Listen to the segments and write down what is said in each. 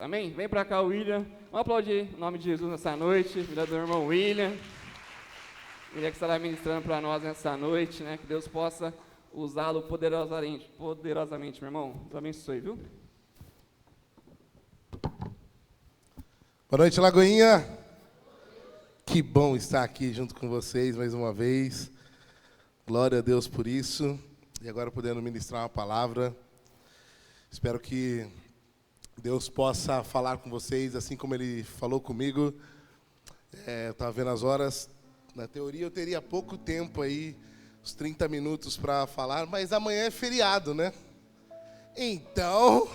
Amém? Vem pra cá, William. Vamos aplaudir o nome de Jesus nessa noite. Vida do irmão William. Ele é que estará ministrando para nós nessa noite, né? Que Deus possa usá-lo poderosamente, meu irmão. Deus abençoe, viu? Boa noite, Lagoinha. Que bom estar aqui junto com vocês mais uma vez. Glória a Deus por isso. E agora podendo ministrar uma palavra. Espero que Deus possa falar com vocês, assim como Ele falou comigo. Eu estava vendo as horas. Na teoria eu teria pouco tempo aí, uns 30 minutos para falar, mas amanhã é feriado, né? Então,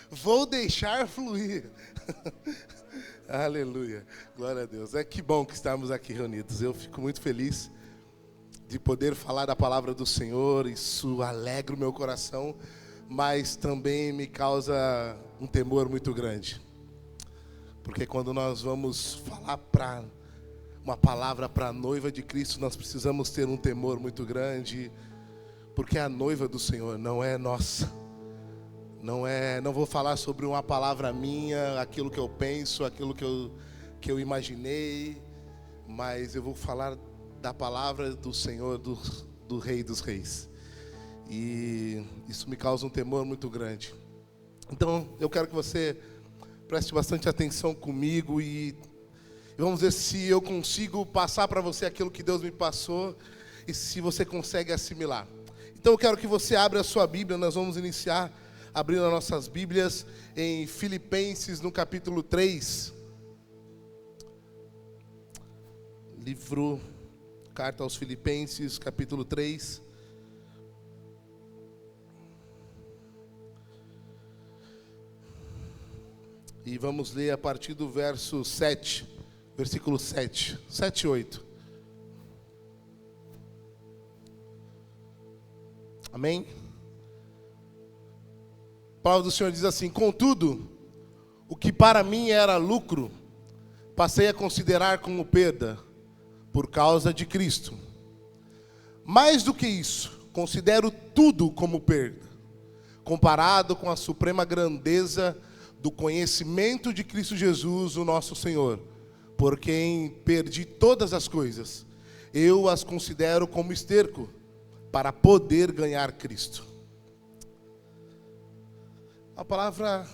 vou deixar fluir. Aleluia. Glória a Deus. Que bom que estamos aqui reunidos. Eu fico muito feliz de poder falar da palavra do Senhor. Isso alegra o meu coração, mas também me causa um temor muito grande. Porque quando nós vamos falar uma palavra para a noiva de Cristo, nós precisamos ter um temor muito grande, porque a noiva do Senhor não é nossa. Não vou falar sobre uma palavra minha, aquilo que eu penso, aquilo que eu imaginei, mas eu vou falar da palavra do Senhor, do Rei dos Reis. E isso me causa um temor muito grande. Então, eu quero que você preste bastante atenção comigo e vamos ver se eu consigo passar para você aquilo que Deus me passou e se você consegue assimilar. Então, eu quero que você abra a sua Bíblia. Nós vamos iniciar abrindo as nossas Bíblias em Filipenses, no capítulo 3. Carta aos Filipenses, capítulo 3. E vamos ler a partir do verso 7, versículo 7 e 8. Amém? A palavra do Senhor diz assim: contudo, o que para mim era lucro, passei a considerar como perda, por causa de Cristo. Mais do que isso, considero tudo como perda, comparado com a suprema grandeza do conhecimento de Cristo Jesus, o nosso Senhor, por quem perdi todas as coisas. Eu as considero como esterco, para poder ganhar Cristo. A palavra,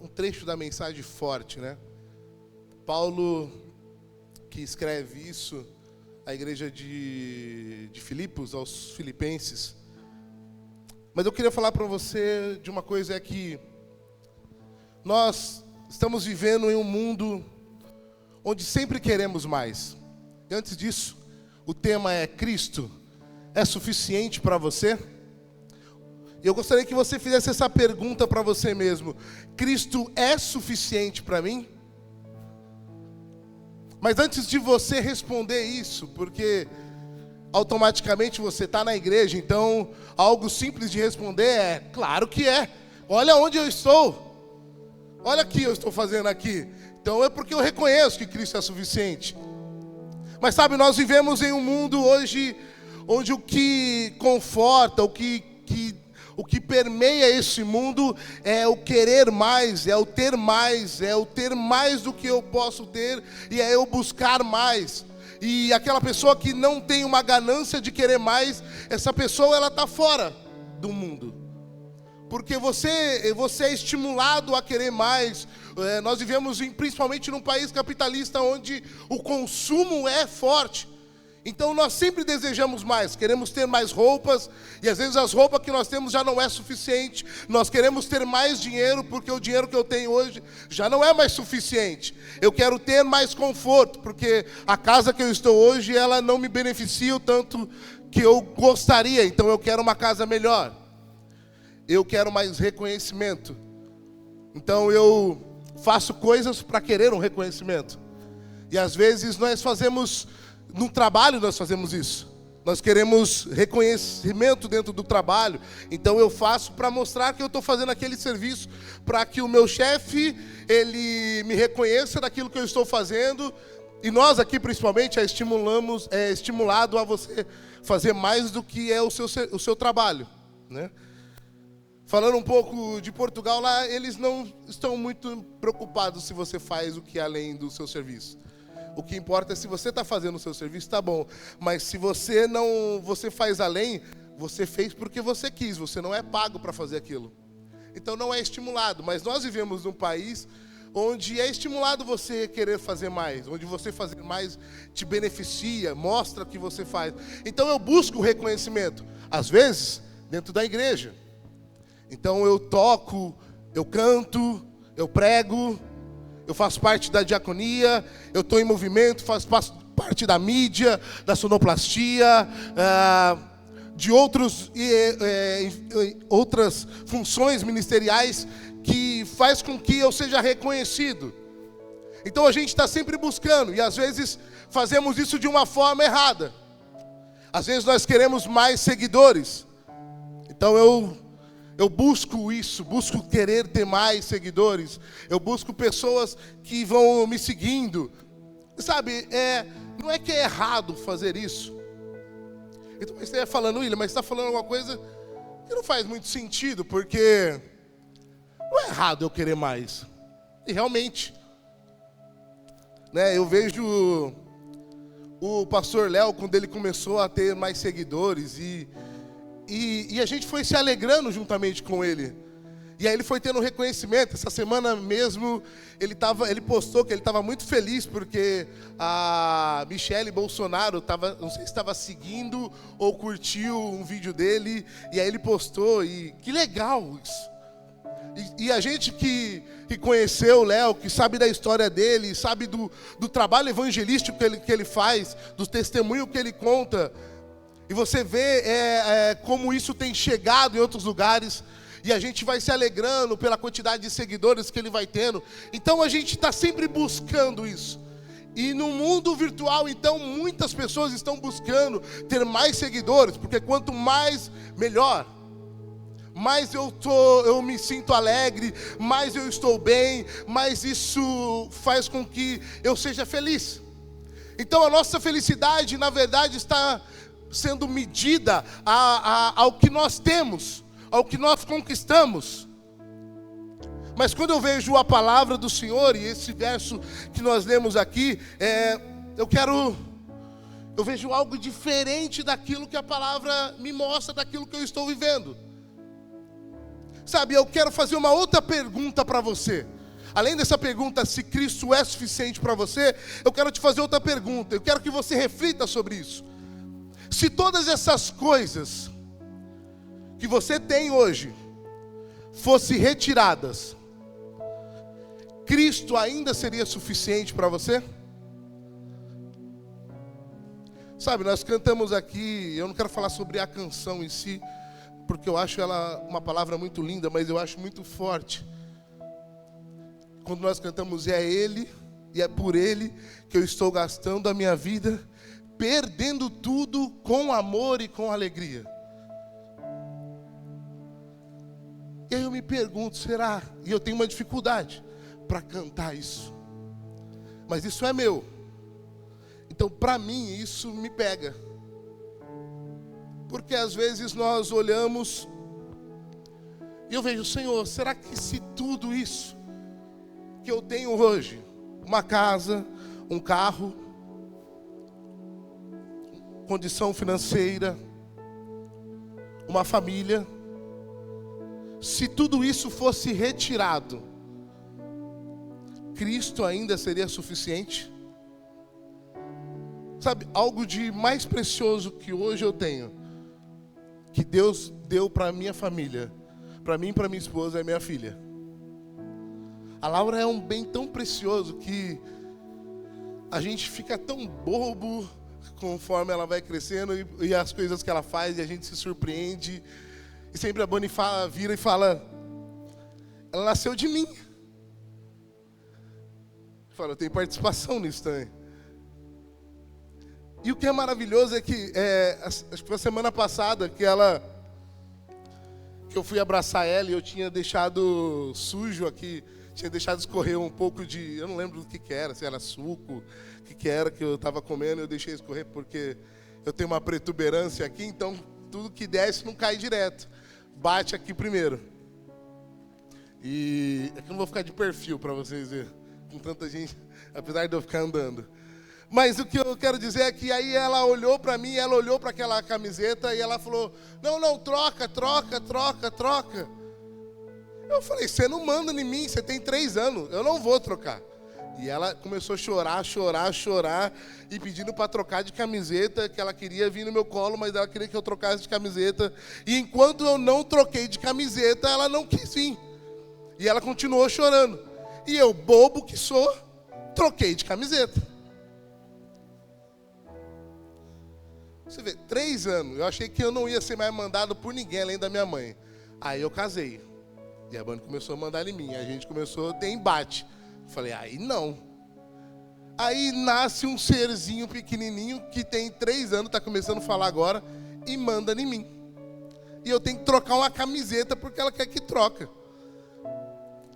um trecho da mensagem forte, né? Paulo, que escreve isso à igreja de Filipos, aos filipenses. Mas eu queria falar para você de uma coisa, é que nós estamos vivendo em um mundo onde sempre queremos mais. E antes disso, o tema é: Cristo é suficiente para você? Eu gostaria que você fizesse essa pergunta para você mesmo: Cristo é suficiente para mim? Mas antes de você responder isso, porque automaticamente você está na igreja, então algo simples de responder é: claro que é. Olha onde eu estou. Olha o que eu estou fazendo aqui. Então é porque eu reconheço que Cristo é suficiente. Mas sabe, nós vivemos em um mundo hoje onde o que conforta, o que permeia esse mundo é o querer mais, é o ter mais do que eu posso ter, e é eu buscar mais. E aquela pessoa que não tem uma ganância de querer mais, essa pessoa ela está fora do mundo. Porque você é estimulado a querer mais. Nós vivemos principalmente num país capitalista onde o consumo é forte. Então nós sempre desejamos mais, queremos ter mais roupas, e às vezes as roupas que nós temos já não é suficiente. Nós queremos ter mais dinheiro, porque o dinheiro que eu tenho hoje já não é mais suficiente. Eu quero ter mais conforto, porque a casa que eu estou hoje, ela não me beneficia o tanto que eu gostaria. Então eu quero uma casa melhor. Eu quero mais reconhecimento. Então eu faço coisas para querer um reconhecimento. E às vezes nós fazemos, no trabalho nós fazemos isso. Nós queremos reconhecimento dentro do trabalho. Então eu faço para mostrar que eu estou fazendo aquele serviço, para que o meu chefe, ele me reconheça daquilo que eu estou fazendo. E nós aqui principalmente é estimulado a você fazer mais do que é o seu trabalho, né? Falando um pouco de Portugal, lá eles não estão muito preocupados se você faz o que é além do seu serviço. O que importa é se você está fazendo o seu serviço, tá bom. Mas se você faz além, você fez porque você quis, você não é pago para fazer aquilo. Então não é estimulado. Mas nós vivemos num país onde é estimulado você querer fazer mais, onde você fazer mais te beneficia, mostra que você faz. Então eu busco o reconhecimento, às vezes, dentro da igreja. Então eu toco, eu canto, eu prego, eu faço parte da diaconia, eu estou em movimento, faço parte da mídia, da sonoplastia, de outras funções ministeriais que faz com que eu seja reconhecido. Então a gente está sempre buscando, e às vezes fazemos isso de uma forma errada. Às vezes nós queremos mais seguidores. Então eu busco isso, busco querer ter mais seguidores. Eu busco pessoas que vão me seguindo. Sabe, não é que é errado fazer isso. Então você está falando, William, mas você está falando alguma coisa que não faz muito sentido, porque não é errado eu querer mais. E realmente, né, eu vejo o pastor Léo, quando ele começou a ter mais seguidores, e a gente foi se alegrando juntamente com ele. E aí ele foi tendo reconhecimento. Essa semana mesmo, ele postou que ele estava muito feliz, porque a Michele Bolsonaro não sei se estava seguindo ou curtiu um vídeo dele, e aí ele postou, e que legal isso. E a gente que conheceu o Léo, que sabe da história dele, sabe do trabalho evangelístico que ele faz, do testemunho que ele conta, e você vê como isso tem chegado em outros lugares, e a gente vai se alegrando pela quantidade de seguidores que ele vai tendo. Então a gente está sempre buscando isso. E no mundo virtual, então, muitas pessoas estão buscando ter mais seguidores, porque quanto mais, melhor. Mais eu me sinto alegre, mais eu estou bem, mais isso faz com que eu seja feliz. Então a nossa felicidade, na verdade, está sendo medida ao que nós temos, ao que nós conquistamos. Mas quando eu vejo a palavra do Senhor, e esse verso que nós lemos aqui, eu vejo algo diferente daquilo que a palavra me mostra, daquilo que eu estou vivendo. Sabe, eu quero fazer uma outra pergunta para você. Além dessa pergunta, se Cristo é suficiente para você, eu quero te fazer outra pergunta. Eu quero que você reflita sobre isso. Se todas essas coisas que você tem hoje fossem retiradas, Cristo ainda seria suficiente para você? Sabe, nós cantamos aqui, eu não quero falar sobre a canção em si, porque eu acho ela uma palavra muito linda, mas eu acho muito forte. Quando nós cantamos, é Ele, e é por Ele que eu estou gastando a minha vida, perdendo tudo com amor e com alegria. E aí eu me pergunto, será? E eu tenho uma dificuldade para cantar isso. Mas isso é meu. Então, para mim, isso me pega. Porque às vezes nós olhamos e eu vejo, Senhor, será que se tudo isso que eu tenho hoje, uma casa, um carro, condição financeira, uma família, se tudo isso fosse retirado, Cristo ainda seria suficiente? Sabe, algo de mais precioso que hoje eu tenho, que Deus deu para minha família, para mim e para minha esposa, é minha filha. A Laura é um bem tão precioso que a gente fica tão bobo conforme ela vai crescendo e as coisas que ela faz, e a gente se surpreende. E sempre a Bonnie vira e fala, ela nasceu de mim. Fala, eu tenho participação nisso também. E o que é maravilhoso é que, acho que foi a semana passada que eu fui abraçar ela e eu tinha deixado sujo aqui, tinha deixado escorrer um pouco de, eu não lembro do que era, se era suco, o que era que eu estava comendo, eu deixei escorrer porque eu tenho uma protuberância aqui, então tudo que desce não cai direto, bate aqui primeiro. E é que eu não vou ficar de perfil para vocês verem, com tanta gente, apesar de eu ficar andando. Mas o que eu quero dizer é que aí ela olhou para mim, ela olhou para aquela camiseta e ela falou, não, troca. Eu falei, você não manda em mim, você tem 3 anos, eu não vou trocar. E ela começou a chorar, e pedindo para trocar de camiseta, que ela queria vir no meu colo, mas ela queria que eu trocasse de camiseta. E enquanto eu não troquei de camiseta, ela não quis vir. E ela continuou chorando. E eu, bobo que sou, troquei de camiseta. Você vê, 3 anos, eu achei que eu não ia ser mais mandado por ninguém, além da minha mãe. Aí eu casei. E a banda começou a mandar em mim. A gente começou a ter embate. Falei, aí não. Aí nasce um serzinho pequenininho que tem 3 anos, está começando a falar agora, e manda em mim. E eu tenho que trocar uma camiseta porque ela quer que troca.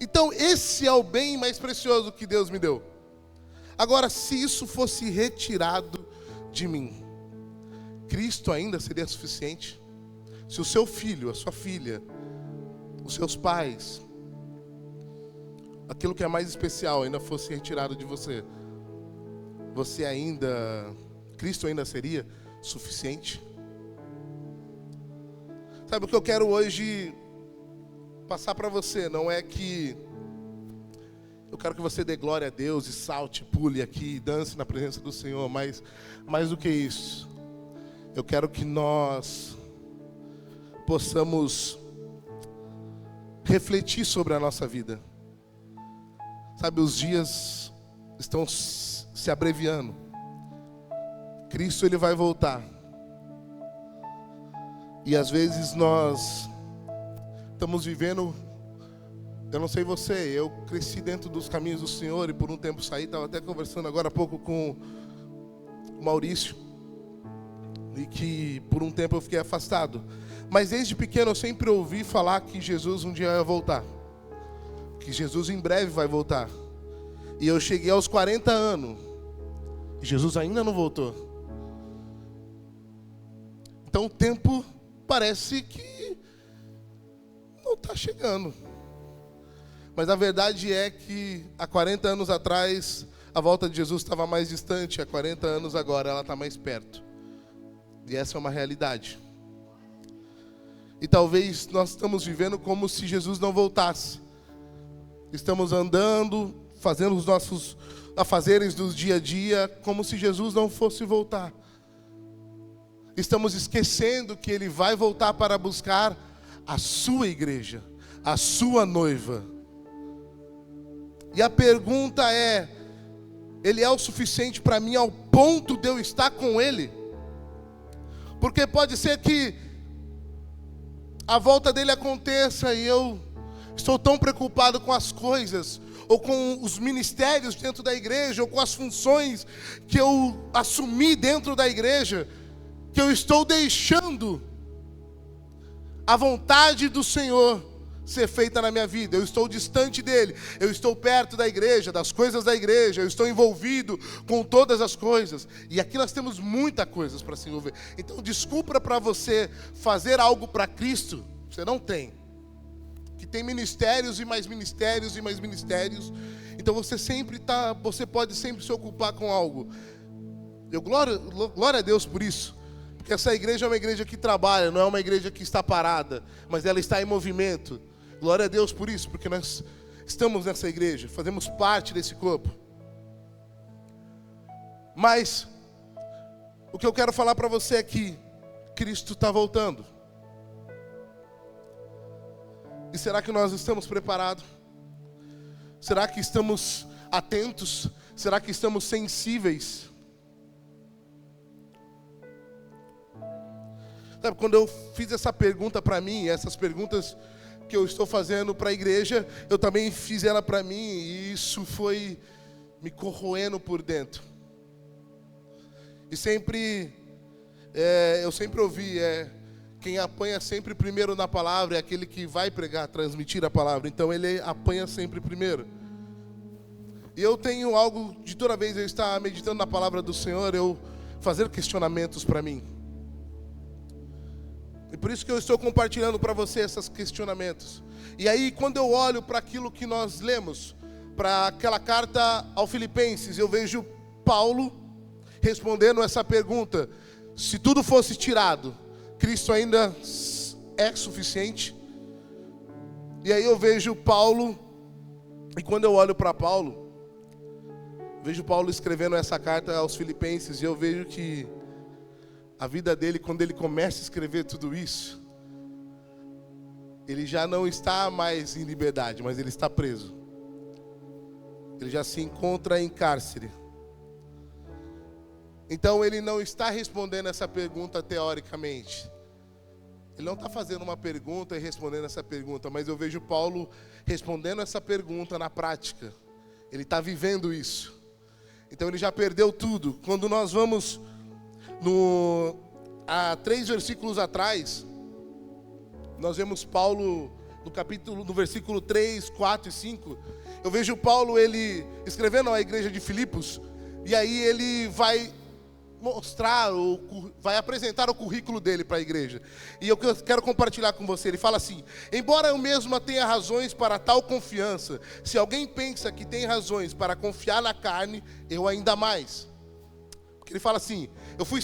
Então esse é o bem mais precioso que Deus me deu. Agora, se isso fosse retirado de mim, Cristo ainda seria suficiente? Se o seu filho, a sua filha, os seus pais, aquilo que é mais especial ainda fosse retirado de você, Cristo ainda seria suficiente? Sabe o que eu quero hoje passar para você? Não é que eu quero que você dê glória a Deus e salte, pule aqui, dance na presença do Senhor, mas mais do que isso, eu quero que nós possamos refletir sobre a nossa vida. Sabe, os dias estão se abreviando. Cristo, ele vai voltar. E às vezes nós estamos vivendo, eu não sei você, eu cresci dentro dos caminhos do Senhor e por um tempo saí, estava até conversando agora há pouco com o Maurício, e que por um tempo eu fiquei afastado. Mas desde pequeno eu sempre ouvi falar que Jesus um dia vai voltar. Que Jesus em breve vai voltar. E eu cheguei aos 40 anos. E Jesus ainda não voltou. Então o tempo parece que não está chegando. Mas a verdade é que há 40 anos atrás, a volta de Jesus estava mais distante. Há 40 anos agora ela está mais perto. E essa é uma realidade. E talvez nós estamos vivendo como se Jesus não voltasse. Estamos andando, fazendo os nossos afazeres do dia a dia, como se Jesus não fosse voltar. Estamos esquecendo que Ele vai voltar para buscar a sua igreja, a sua noiva. E a pergunta é, Ele é o suficiente para mim ao ponto de eu estar com Ele? Porque pode ser que a volta dele aconteça e eu estou tão preocupado com as coisas, ou com os ministérios dentro da igreja, ou com as funções que eu assumi dentro da igreja, que eu estou deixando a vontade do Senhor ser feita na minha vida. Eu estou distante dele, eu estou perto da igreja, das coisas da igreja, eu estou envolvido com todas as coisas. E aqui nós temos muitas coisas para se envolver. Então desculpa para você fazer algo para Cristo, você não tem. Que tem ministérios e mais ministérios e mais ministérios. Então você pode sempre se ocupar com algo. Eu glória a Deus por isso. Porque essa igreja é uma igreja que trabalha, não é uma igreja que está parada, mas ela está em movimento. Glória a Deus por isso, porque nós estamos nessa igreja, fazemos parte desse corpo. Mas o que eu quero falar para você é que Cristo está voltando. E será que nós estamos preparados? Será que estamos atentos? Será que estamos sensíveis? Sabe, quando eu fiz essa pergunta para mim, essas perguntas que eu estou fazendo para a igreja, eu também fiz ela para mim, e isso foi me corroendo por dentro. E eu sempre ouvi, quem apanha sempre primeiro na palavra é aquele que vai pregar, transmitir a palavra. Então ele apanha sempre primeiro. E eu tenho algo de toda vez eu estar meditando na palavra do Senhor, eu fazer questionamentos para mim. E por isso que eu estou compartilhando para você esses questionamentos. E aí, quando eu olho para aquilo que nós lemos, para aquela carta aos Filipenses, eu vejo Paulo respondendo essa pergunta: se tudo fosse tirado, Cristo ainda é suficiente? E aí eu vejo Paulo, e quando eu olho para Paulo, vejo Paulo escrevendo essa carta aos Filipenses, e eu vejo que a vida dele, quando ele começa a escrever tudo isso, ele já não está mais em liberdade, mas ele está preso. Ele já se encontra em cárcere. Então ele não está respondendo essa pergunta teoricamente. Ele não está fazendo uma pergunta e respondendo essa pergunta, mas eu vejo Paulo respondendo essa pergunta na prática. Ele está vivendo isso. Então ele já perdeu tudo. Quando nós vamos há 3 versículos atrás, nós vemos Paulo no versículo 3, 4 e 5. Eu vejo Paulo, ele escrevendo à igreja de Filipos, e aí ele vai mostrar, vai apresentar o currículo dele para a igreja. E eu quero compartilhar com você. Ele fala assim: embora eu mesmo tenha razões para tal confiança, se alguém pensa que tem razões para confiar na carne, eu ainda mais. Porque ele fala assim: eu fui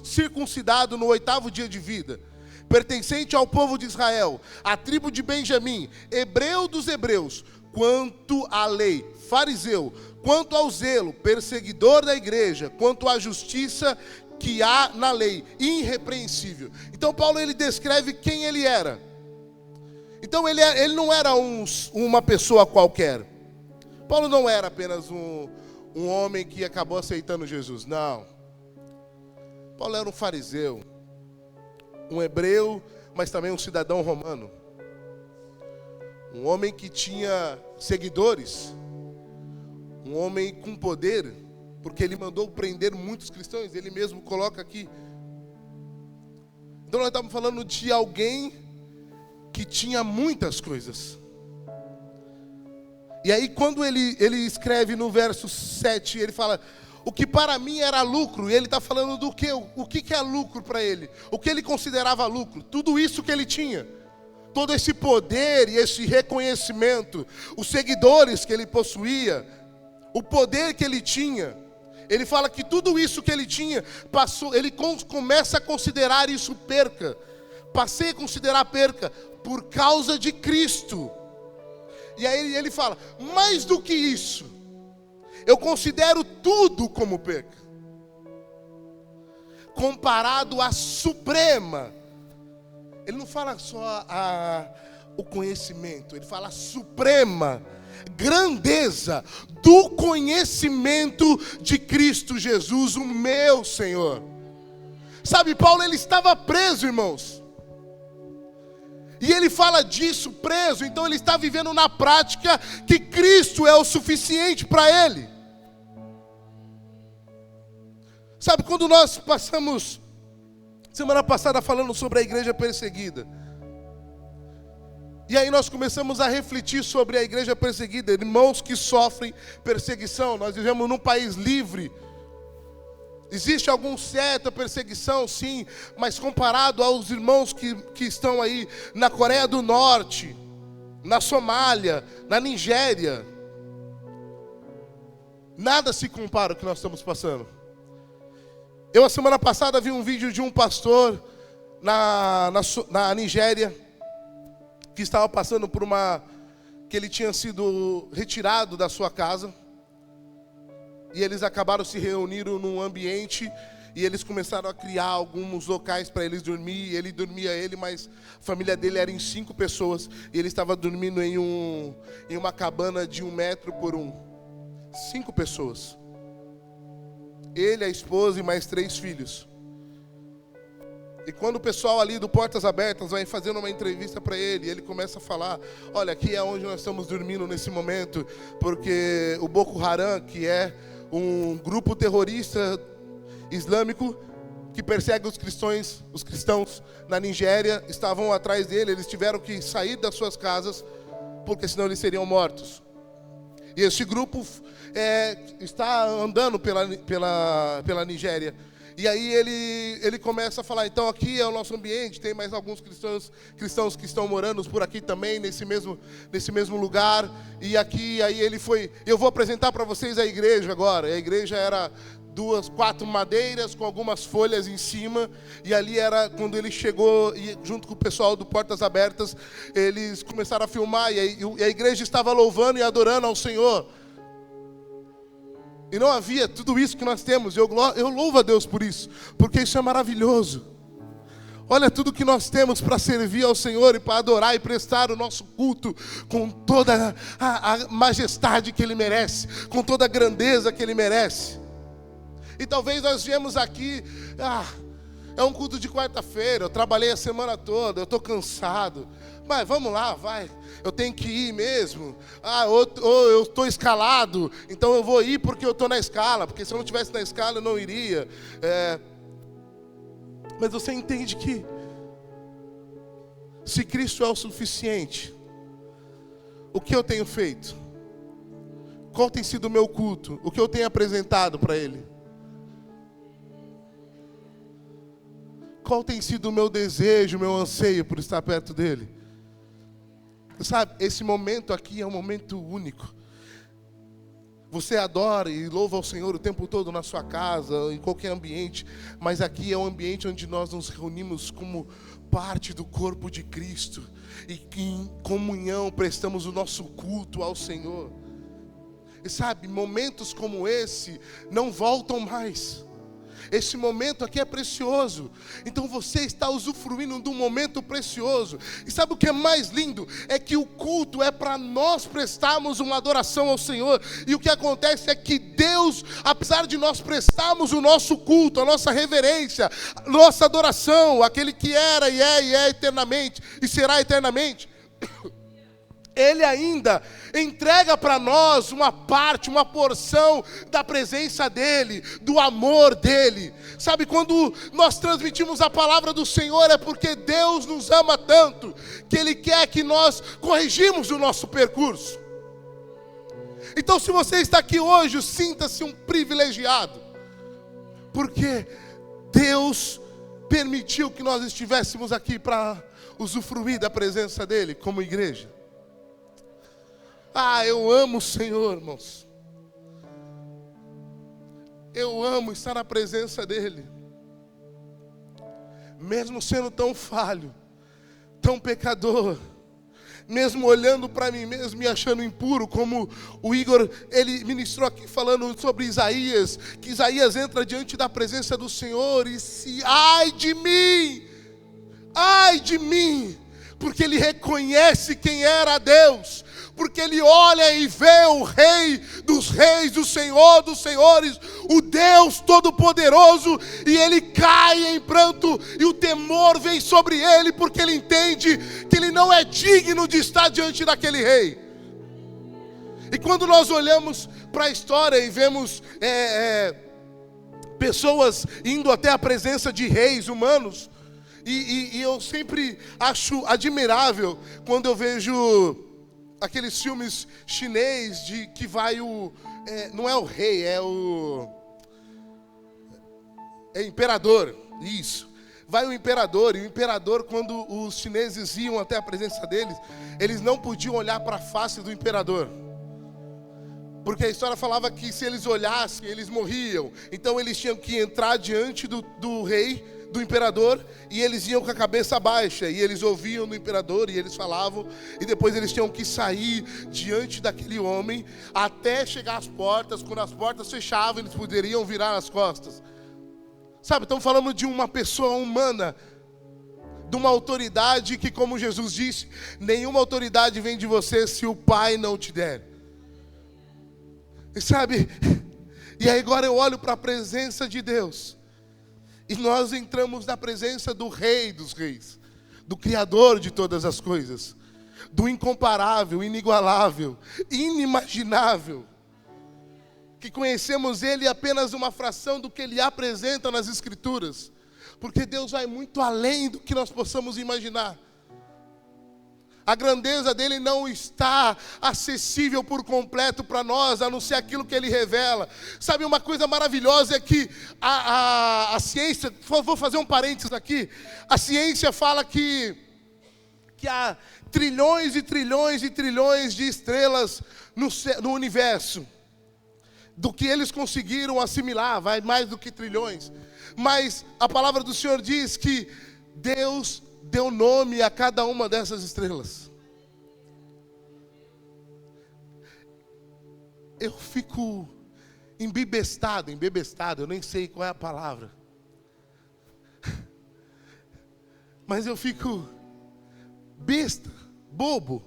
circuncidado no 8º dia de vida, pertencente ao povo de Israel, à tribo de Benjamim, hebreu dos hebreus, quanto à lei, fariseu, quanto ao zelo, perseguidor da igreja, quanto à justiça que há na lei, irrepreensível. Então Paulo, ele descreve quem ele era. Então ele não era uma pessoa qualquer. Paulo não era apenas um homem que acabou aceitando Jesus, não. Paulo era um fariseu, um hebreu, mas também um cidadão romano. Um homem que tinha seguidores, um homem com poder, porque ele mandou prender muitos cristãos, ele mesmo coloca aqui. Então nós estamos falando de alguém que tinha muitas coisas. E aí quando ele escreve no verso 7, ele fala: o que para mim era lucro, e ele está falando do quê? O que é lucro para ele? O que ele considerava lucro? Tudo isso que ele tinha. Todo esse poder e esse reconhecimento, os seguidores que ele possuía, o poder que ele tinha. Ele fala que tudo isso que ele tinha, ele começa a considerar isso perca. Passei a considerar perca por causa de Cristo. E aí ele fala: mais do que isso, eu considero tudo como perca, comparado à suprema. Ele não fala só o conhecimento, ele fala a suprema grandeza do conhecimento de Cristo Jesus, o meu Senhor. Sabe, Paulo, ele estava preso, irmãos. E ele fala disso, preso, então ele está vivendo na prática que Cristo é o suficiente para ele. Sabe, quando nós passamos semana passada falando sobre a igreja perseguida, e aí nós começamos a refletir sobre a igreja perseguida, irmãos que sofrem perseguição. Nós vivemos num país livre. Existe alguma certa perseguição, sim, mas comparado aos irmãos que estão aí na Coreia do Norte, na Somália, na Nigéria, nada se compara ao que nós estamos passando. Eu, a semana passada, vi um vídeo de um pastor na Nigéria, que estava passando por que ele tinha sido retirado da sua casa, e eles acabaram se reunindo num ambiente, e eles começaram a criar alguns locais para eles dormir, e ele dormia, mas a família dele era em 5 pessoas, e ele estava dormindo em uma cabana de 1 metro por 1. 5 pessoas. Ele, a esposa e mais 3 filhos. E quando o pessoal ali do Portas Abertas vai fazendo uma entrevista para ele, ele começa a falar: olha, aqui é onde nós estamos dormindo nesse momento, porque o Boko Haram, que é um grupo terrorista islâmico que persegue os cristãos na Nigéria, estavam atrás dele, eles tiveram que sair das suas casas, porque senão eles seriam mortos. E esse grupo está andando pela Nigéria. E aí ele começa a falar, então aqui é o nosso ambiente, tem mais alguns cristãos que estão morando por aqui também, nesse mesmo lugar. E aqui, aí ele foi, eu vou apresentar para vocês a igreja agora. A igreja era 4 madeiras com algumas folhas em cima. E ali era quando ele chegou, e junto com o pessoal do Portas Abertas, eles começaram a filmar. E a igreja estava louvando e adorando ao Senhor. E não havia tudo isso que nós temos. Eu louvo a Deus por isso, porque isso é maravilhoso. Olha tudo que nós temos para servir ao Senhor e para adorar e prestar o nosso culto com toda a majestade que Ele merece, com toda a grandeza que Ele merece. E talvez nós viemos aqui, é um culto de quarta-feira, eu trabalhei a semana toda, eu estou cansado. Mas vamos lá, vai. Eu tenho que ir mesmo. Ou eu estou escalado, então eu vou ir porque eu estou na escala. Porque se eu não estivesse na escala, eu não iria. Mas você entende que se Cristo é o suficiente, o que eu tenho feito? Qual tem sido o meu culto? O que eu tenho apresentado para Ele? Qual tem sido o meu desejo, o meu anseio por estar perto dEle? Sabe, esse momento aqui é um momento único. Você adora e louva ao Senhor o tempo todo na sua casa, em qualquer ambiente. Mas aqui é um ambiente onde nós nos reunimos como parte do corpo de Cristo. E que em comunhão prestamos o nosso culto ao Senhor. E sabe, momentos como esse não voltam mais. Esse momento aqui é precioso. Então você está usufruindo de um momento precioso. E sabe o que é mais lindo? É que o culto é para nós prestarmos uma adoração ao Senhor. E o que acontece é que Deus, apesar de nós prestarmos o nosso culto, a nossa reverência, a nossa adoração, aquele que era e é eternamente e será eternamente, Ele ainda entrega para nós uma parte, uma porção da presença dEle, do amor dEle. Sabe, quando nós transmitimos a palavra do Senhor, é porque Deus nos ama tanto, que Ele quer que nós corrigimos o nosso percurso. Então, se você está aqui hoje, sinta-se um privilegiado, porque Deus permitiu que nós estivéssemos aqui para usufruir da presença dEle como igreja. Eu amo o Senhor, irmãos. Eu amo estar na presença dEle. Mesmo sendo tão falho, tão pecador, mesmo olhando para mim mesmo e achando impuro, como o Igor, ele ministrou aqui falando sobre Isaías, que Isaías entra diante da presença do Senhor e ai de mim, porque ele reconhece quem era Deus, porque ele olha e vê o Rei dos Reis, o Senhor dos Senhores, o Deus Todo-Poderoso, e ele cai em pranto, e o temor vem sobre ele, porque ele entende que ele não é digno de estar diante daquele Rei. E quando nós olhamos para a história e vemos pessoas indo até a presença de reis humanos, e eu sempre acho admirável quando eu vejo aqueles filmes chinês de que vai não é o rei, é o imperador, isso. Vai o imperador, e o imperador, quando os chineses iam até a presença deles, eles não podiam olhar para a face do imperador, porque a história falava que se eles olhassem, eles morriam. Então eles tinham que entrar diante do rei, do imperador, e eles iam com a cabeça baixa, e eles ouviam do imperador, e eles falavam, e depois eles tinham que sair diante daquele homem, até chegar às portas. Quando as portas fechavam, eles poderiam virar as costas. Sabe, estamos falando de uma pessoa humana, de uma autoridade que, como Jesus disse, nenhuma autoridade vem de você se o Pai não te der. E sabe, e aí agora eu olho para a presença de Deus, e nós entramos na presença do Rei dos Reis, do Criador de todas as coisas, do incomparável, inigualável, inimaginável, que conhecemos Ele apenas uma fração do que Ele apresenta nas Escrituras, porque Deus vai muito além do que nós possamos imaginar. A grandeza dele não está acessível por completo para nós, a não ser aquilo que ele revela. Sabe, uma coisa maravilhosa é que a ciência, vou fazer um parênteses aqui, a ciência fala que há trilhões e trilhões e trilhões de estrelas no universo. Do que eles conseguiram assimilar, vai mais do que trilhões. Mas a palavra do Senhor diz que Deus deu nome a cada uma dessas estrelas. Eu fico embebestado, eu nem sei qual é a palavra. Mas eu fico besta, bobo,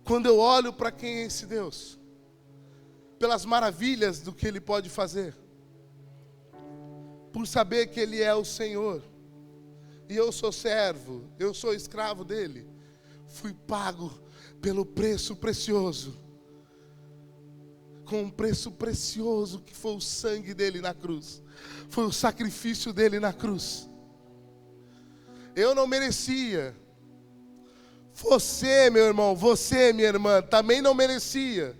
quando eu olho para quem é esse Deus, pelas maravilhas do que Ele pode fazer, por saber que Ele é o Senhor, e eu sou servo, eu sou escravo dEle, fui pago pelo preço precioso, com um preço precioso que foi o sangue dEle na cruz, foi o sacrifício dEle na cruz. Eu não merecia, você, meu irmão, você, minha irmã, também não merecia.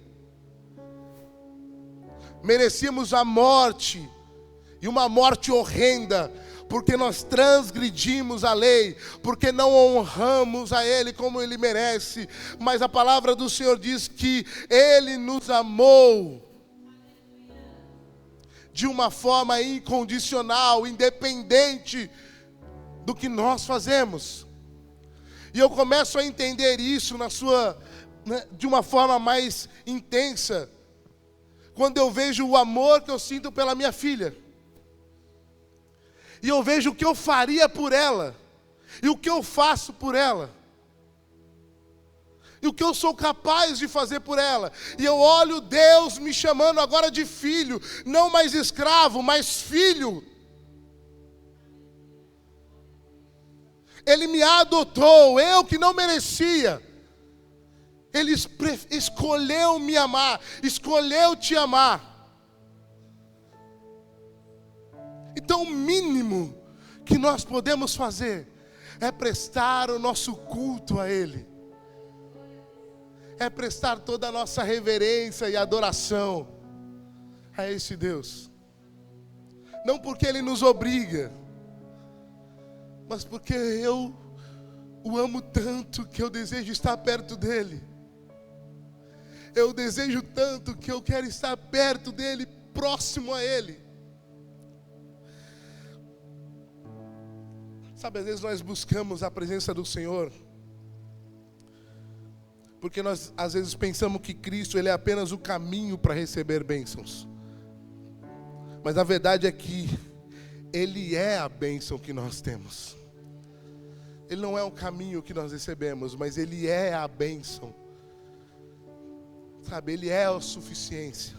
Merecíamos a morte, e uma morte horrenda, porque nós transgredimos a lei, porque não honramos a Ele como Ele merece. Mas a palavra do Senhor diz que Ele nos amou de uma forma incondicional, independente do que nós fazemos. E eu começo a entender isso de uma forma mais intensa, quando eu vejo o amor que eu sinto pela minha filha. E eu vejo o que eu faria por ela, e o que eu faço por ela, e o que eu sou capaz de fazer por ela. E eu olho Deus me chamando agora de filho, não mais escravo, mas filho. Ele me adotou, eu que não merecia. Ele escolheu me amar, escolheu te amar. Então o mínimo que nós podemos fazer é prestar o nosso culto a Ele. É prestar toda a nossa reverência e adoração a esse Deus. Não porque Ele nos obriga, mas porque eu o amo tanto que eu desejo estar perto dEle. Eu desejo tanto que eu quero estar perto dEle, próximo a Ele. Sabe, às vezes nós buscamos a presença do Senhor, porque nós às vezes pensamos que Cristo Ele é apenas o caminho para receber bênçãos. Mas a verdade é que Ele é a bênção que nós temos. Ele não é o caminho que nós recebemos, mas Ele é a bênção. Sabe, Ele é a suficiência.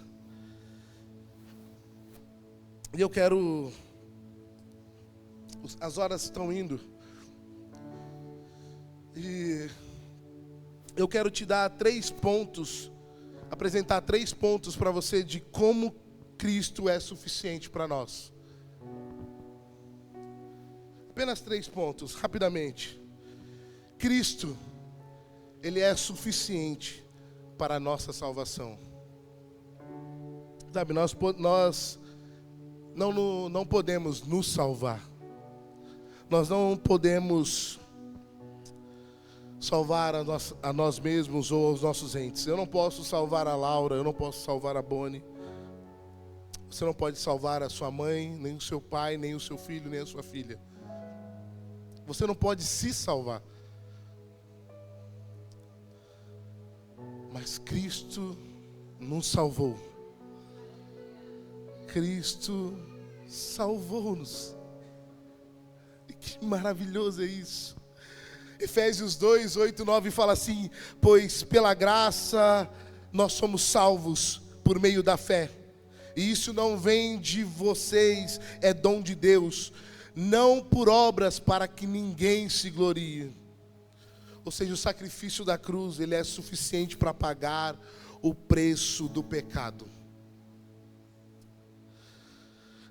E eu quero... As horas estão indo. E eu quero te dar 3 pontos, apresentar 3 pontos para você de como Cristo é suficiente para nós. Apenas 3 pontos, rapidamente. Cristo, Ele é suficiente para a nossa salvação. Sabe, nós não podemos nos salvar. Nós não podemos salvar a nós mesmos ou os nossos entes. Eu não posso salvar a Laura, eu não posso salvar a Bonnie. Você não pode salvar a sua mãe, nem o seu pai, nem o seu filho, nem a sua filha. Você não pode se salvar. Mas Cristo nos salvou. Cristo salvou-nos. E que maravilhoso é isso. Efésios 2, 8, 9 fala assim: pois pela graça nós somos salvos por meio da fé. E isso não vem de vocês, é dom de Deus, não por obras para que ninguém se glorie. Ou seja, o sacrifício da cruz, ele é suficiente para pagar o preço do pecado.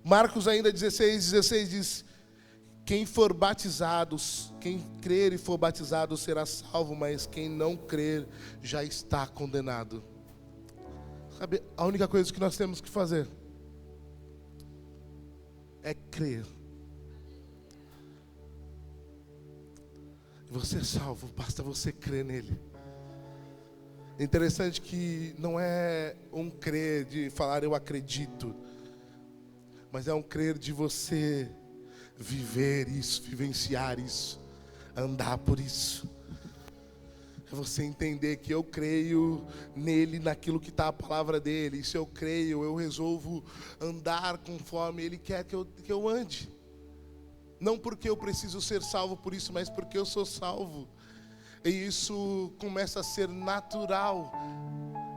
Marcos ainda 16 diz quem for batizado, quem crer e for batizado será salvo, mas quem não crer já está condenado. Sabe, a única coisa que nós temos que fazer é crer. Você é salvo, basta você crer nele. É interessante que não é um crer de falar eu acredito, mas é um crer de você viver isso, vivenciar isso, andar por isso. É você entender que eu creio nele, naquilo que está a palavra dele. E se eu creio, eu resolvo andar conforme ele quer que eu ande. Não porque eu preciso ser salvo por isso, mas porque eu sou salvo. E isso começa a ser natural.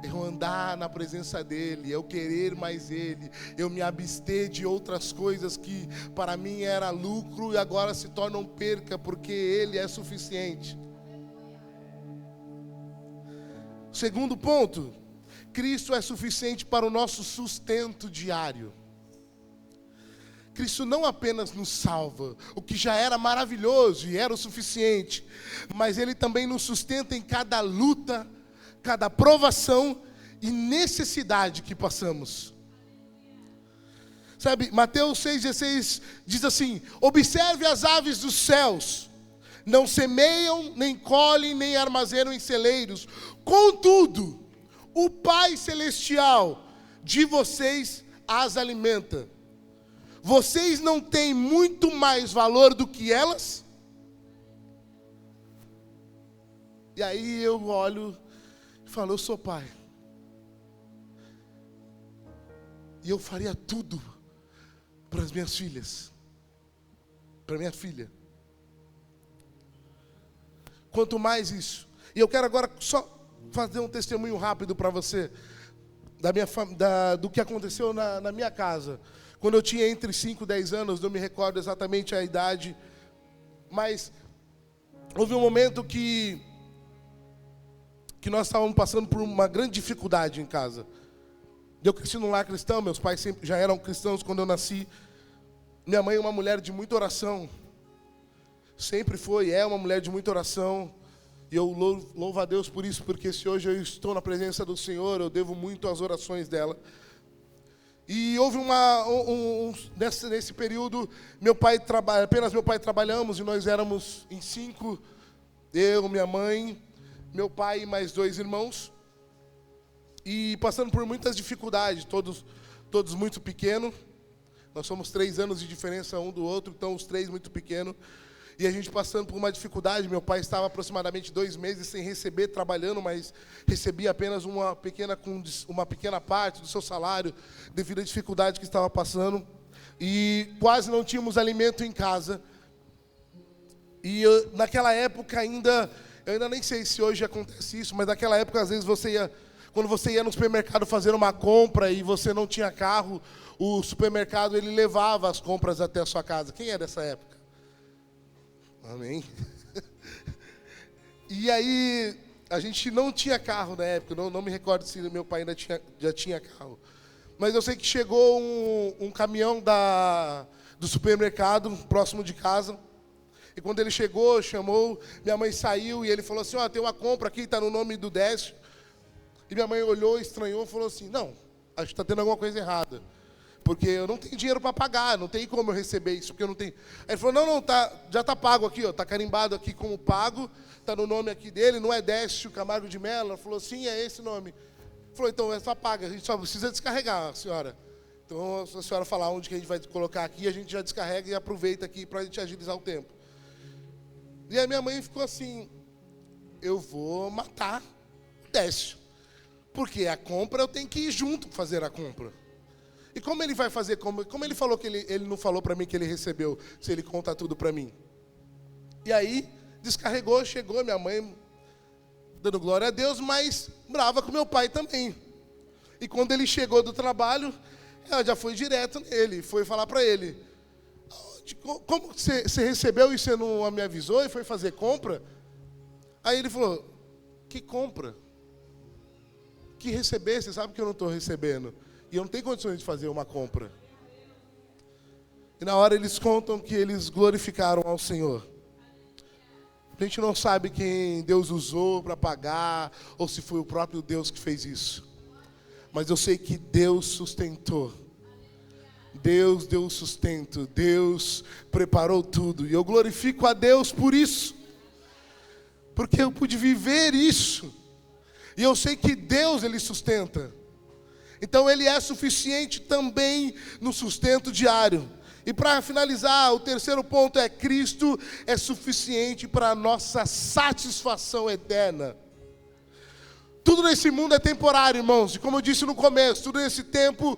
Eu andar na presença dele, eu querer mais ele, eu me abster de outras coisas que para mim era lucro e agora se tornam perca, porque ele é suficiente. Segundo ponto, Cristo é suficiente para o nosso sustento diário. Cristo não apenas nos salva, o que já era maravilhoso e era o suficiente, mas Ele também nos sustenta em cada luta, cada provação e necessidade que passamos. Sabe, Mateus 6,16 diz assim: observe as aves dos céus, não semeiam, nem colhem, nem armazenam em celeiros, contudo, o Pai Celestial de vocês as alimenta. Vocês não têm muito mais valor do que elas? E aí eu olho e falo, eu sou pai. E eu faria tudo para as minhas filhas, para minha filha. Quanto mais isso. E eu quero agora só fazer um testemunho rápido para você do que aconteceu na minha casa. Quando eu tinha entre 5 e 10 anos, não me recordo exatamente a idade, mas houve um momento que nós estávamos passando por uma grande dificuldade em casa. Eu cresci num lar cristão, meus pais sempre já eram cristãos quando eu nasci. Minha mãe é uma mulher de muita oração. Sempre foi, é uma mulher de muita oração. E eu louvo a Deus por isso, porque se hoje eu estou na presença do Senhor, eu devo muito às orações dela. E houve nesse período, apenas meu pai trabalhamos, e nós éramos em 5, eu, minha mãe, meu pai e mais 2 irmãos. E passando por muitas dificuldades, todos muito pequenos. Nós somos 3 anos de diferença um do outro, então os 3 muito pequenos. E a gente passando por uma dificuldade, meu pai estava aproximadamente 2 meses sem receber, trabalhando, mas recebia apenas uma pequena parte do seu salário, devido à dificuldade que estava passando. E quase não tínhamos alimento em casa. E naquela época eu ainda nem sei se hoje acontece isso, mas naquela época às vezes quando você ia no supermercado fazer uma compra e você não tinha carro, o supermercado ele levava as compras até a sua casa. Quem é dessa época? Amém. E aí, a gente não tinha carro na época, não me recordo se meu pai ainda já tinha carro. Mas eu sei que chegou um caminhão do supermercado, próximo de casa. E quando ele chegou, chamou, minha mãe saiu e ele falou assim, tem uma compra aqui, está no nome do Décio. E minha mãe olhou, estranhou e falou assim, não, acho que está tendo alguma coisa errada. Porque eu não tenho dinheiro para pagar, não tem como eu receber isso, porque eu não tenho. Aí ele falou, não, já está pago aqui, está carimbado aqui como pago, está no nome aqui dele, não é Décio Camargo de Mello? Ela falou, sim, é esse nome. Ele falou, então, essa paga, a gente só precisa descarregar, senhora. Então, se a senhora falar onde que a gente vai colocar aqui, a gente já descarrega e aproveita aqui para a gente agilizar o tempo. E a minha mãe ficou assim, eu vou matar o Décio. Porque a compra eu tenho que ir junto fazer a compra. E como ele vai fazer? Como ele falou que ele não falou para mim que ele recebeu, se ele conta tudo para mim? E aí, descarregou, chegou, minha mãe dando glória a Deus, mas brava com meu pai também. E quando ele chegou do trabalho, ela já foi direto nele, foi falar para ele, como você recebeu e você não me avisou e foi fazer compra? Aí ele falou, que compra? Que receber, você sabe que eu não estou recebendo. E eu não tenho condições de fazer uma compra. E na hora eles contam que eles glorificaram ao Senhor. A gente não sabe quem Deus usou para pagar, ou se foi o próprio Deus que fez isso. Mas eu sei que Deus sustentou. Deus deu o sustento, Deus preparou tudo. E eu glorifico a Deus por isso. Porque eu pude viver isso. E eu sei que Deus, Ele sustenta. Então Ele é suficiente também no sustento diário. E para finalizar, o terceiro ponto é: Cristo é suficiente para a nossa satisfação eterna. Tudo nesse mundo é temporário, irmãos. E como eu disse no começo, tudo nesse tempo,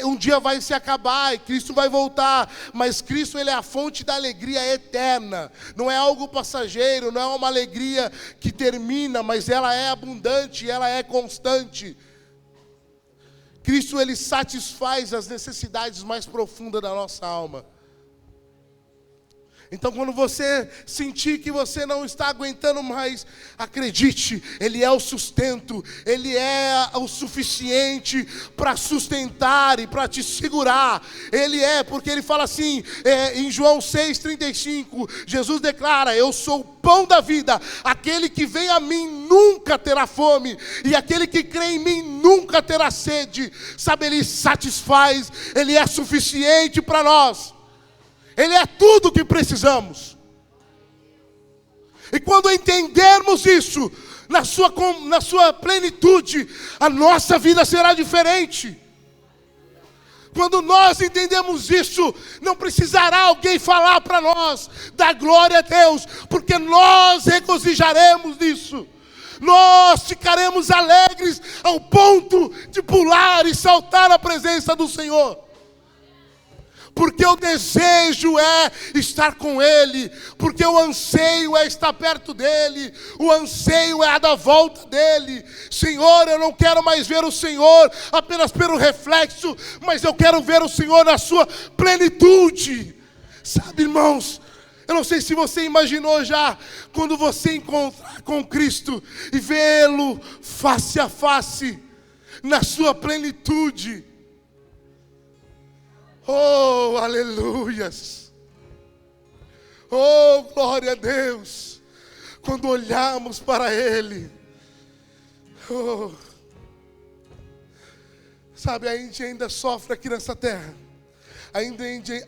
um dia vai se acabar e Cristo vai voltar. Mas Cristo, Ele é a fonte da alegria eterna. Não é algo passageiro, não é uma alegria que termina, mas ela é abundante, ela é constante. Cristo, Ele satisfaz as necessidades mais profundas da nossa alma. Então, quando você sentir que você não está aguentando mais, acredite, Ele é o sustento, Ele é o suficiente para sustentar e para te segurar. Ele é, porque Ele fala assim, em João 6,35, Jesus declara: eu sou o pão da vida, aquele que vem a mim nunca terá fome, e aquele que crê em mim nunca terá sede. Sabe, Ele satisfaz, Ele é suficiente para nós. Ele é tudo o que precisamos. E quando entendermos isso, na sua plenitude, a nossa vida será diferente. Quando nós entendemos isso, não precisará alguém falar para nós, dar glória a Deus, porque nós regozijaremos nisso. Nós ficaremos alegres ao ponto de pular e saltar na presença do Senhor. Porque o desejo é estar com Ele, porque o anseio é estar perto dEle, o anseio é a da volta dEle. Senhor, eu não quero mais ver o Senhor apenas pelo reflexo, mas eu quero ver o Senhor na sua plenitude. Sabe, irmãos, eu não sei se você imaginou já, quando você encontrar com Cristo e vê-lo face a face, na sua plenitude. Oh, aleluias! Oh, glória a Deus! Quando olhamos para Ele, oh, sabe, a gente ainda sofre aqui nessa terra,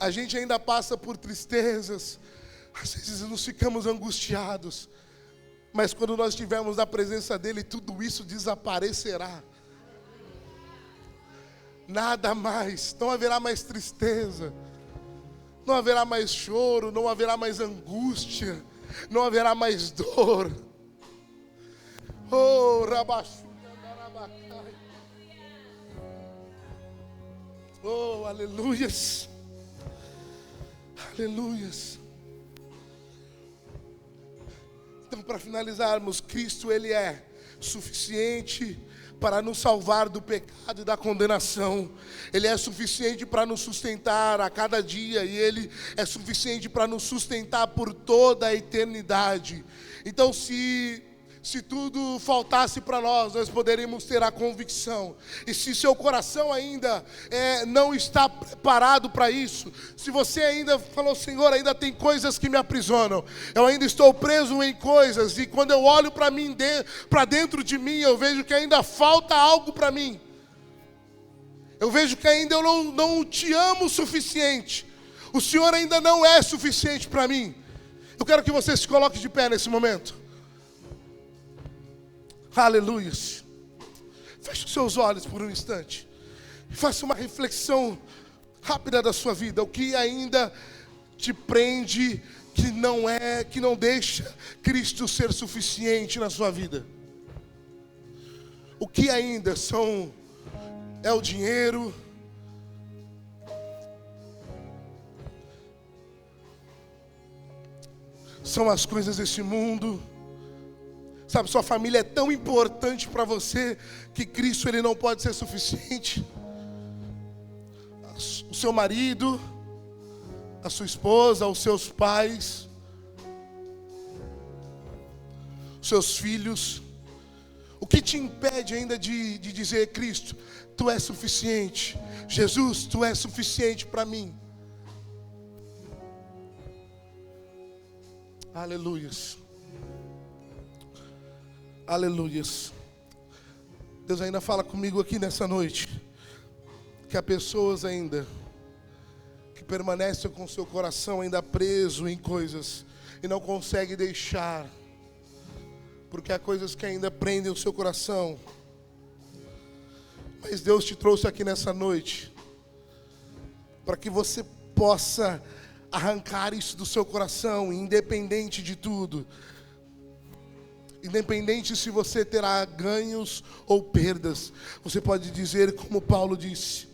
a gente ainda passa por tristezas, às vezes nos ficamos angustiados, mas quando nós estivermos na presença dEle, tudo isso desaparecerá. Nada mais, não haverá mais tristeza, não haverá mais choro, não haverá mais angústia, não haverá mais dor. Oh, oh, aleluias, aleluias. Então, para finalizarmos, Cristo, Ele é suficiente para nos salvar do pecado e da condenação. Ele é suficiente para nos sustentar a cada dia, e Ele é suficiente para nos sustentar por toda a eternidade. Então, se tudo faltasse para nós poderíamos ter a convicção. E se seu coração ainda não está preparado para isso, se você ainda falou: Senhor, ainda tem coisas que me aprisionam, eu ainda estou preso em coisas, e quando eu olho para dentro de mim, eu vejo que ainda falta algo para mim. Eu vejo que ainda eu não te amo o suficiente. O Senhor ainda não é suficiente para mim. Eu quero que você se coloque de pé nesse momento. Aleluia. Feche os seus olhos por um instante e faça uma reflexão rápida da sua vida. O que ainda te prende, que não deixa Cristo ser suficiente na sua vida? O que ainda é o dinheiro? São as coisas desse mundo? Sabe, sua família é tão importante para você que Cristo, Ele não pode ser suficiente. O seu marido, a sua esposa, os seus pais, os seus filhos. O que te impede ainda de dizer: Cristo, Tu és suficiente. Jesus, Tu és suficiente para mim. Aleluias. Aleluias. Deus ainda fala comigo aqui nessa noite, que há pessoas ainda que permanecem com seu coração ainda preso em coisas e não conseguem deixar, porque há coisas que ainda prendem o seu coração. Mas Deus te trouxe aqui nessa noite para que você possa arrancar isso do seu coração, independente de tudo. Independente se você terá ganhos ou perdas, você pode dizer como Paulo disse: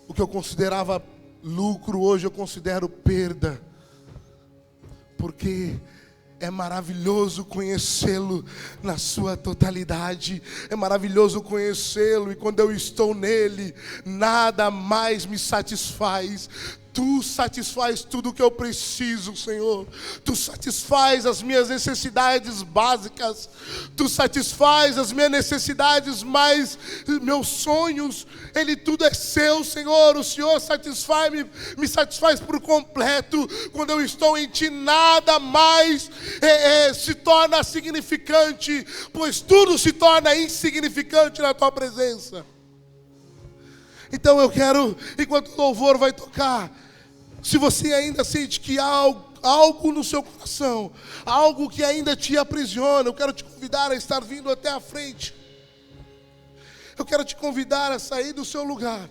o que eu considerava lucro, hoje eu considero perda, porque é maravilhoso conhecê-lo na sua totalidade. É maravilhoso conhecê-lo, e quando eu estou nele, nada mais me satisfaz. Tu satisfaz tudo o que eu preciso, Senhor. Tu satisfaz as minhas necessidades básicas. Tu satisfaz as minhas necessidades mais, meus sonhos. Ele tudo é seu, Senhor. O Senhor me satisfaz por completo. Quando eu estou em Ti, nada mais se torna significante, pois tudo se torna insignificante na Tua presença. Então eu quero, enquanto o louvor vai tocar, se você ainda sente que há algo no seu coração, algo que ainda te aprisiona, eu quero te convidar a estar vindo até a frente. Eu quero te convidar a sair do seu lugar.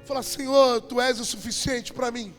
Falar: Senhor, Tu és o suficiente para mim.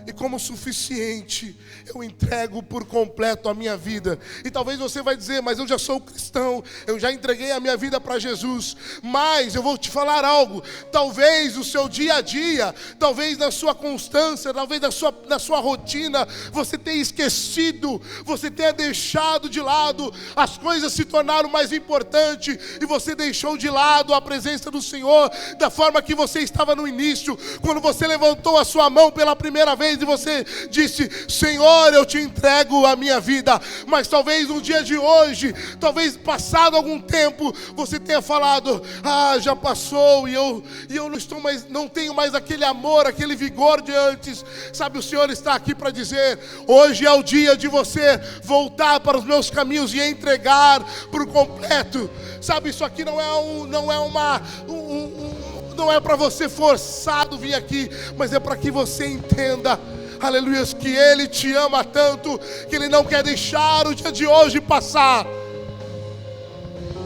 E como suficiente, eu entrego por completo a minha vida. E talvez você vai dizer: mas eu já sou cristão, eu já entreguei a minha vida para Jesus. Mas eu vou te falar algo: talvez o seu dia a dia, talvez na sua constância, talvez na sua rotina, você tenha esquecido, você tenha deixado de lado, as coisas se tornaram mais importantes, e você deixou de lado a presença do Senhor, da forma que você estava no início, quando você levantou a sua mão pela primeira vez, e você disse: Senhor, eu te entrego a minha vida. Mas talvez no dia de hoje, talvez passado algum tempo, você tenha falado: já passou, e eu não tenho mais aquele amor, aquele vigor de antes. Sabe, o Senhor está aqui para dizer: hoje é o dia de você voltar para os meus caminhos e entregar por completo. Sabe, isso aqui não é para você forçado vir aqui, mas é para que você entenda, aleluia, que Ele te ama tanto, que Ele não quer deixar o dia de hoje passar.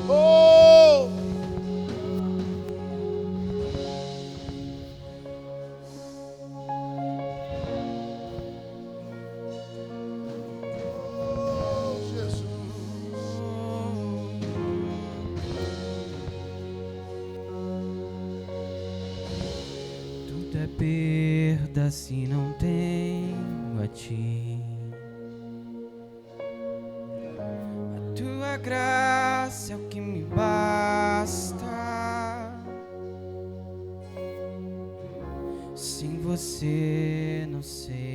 Oh! Perda se não tenho a Ti. A Tua graça é o que me basta. Sem você não sei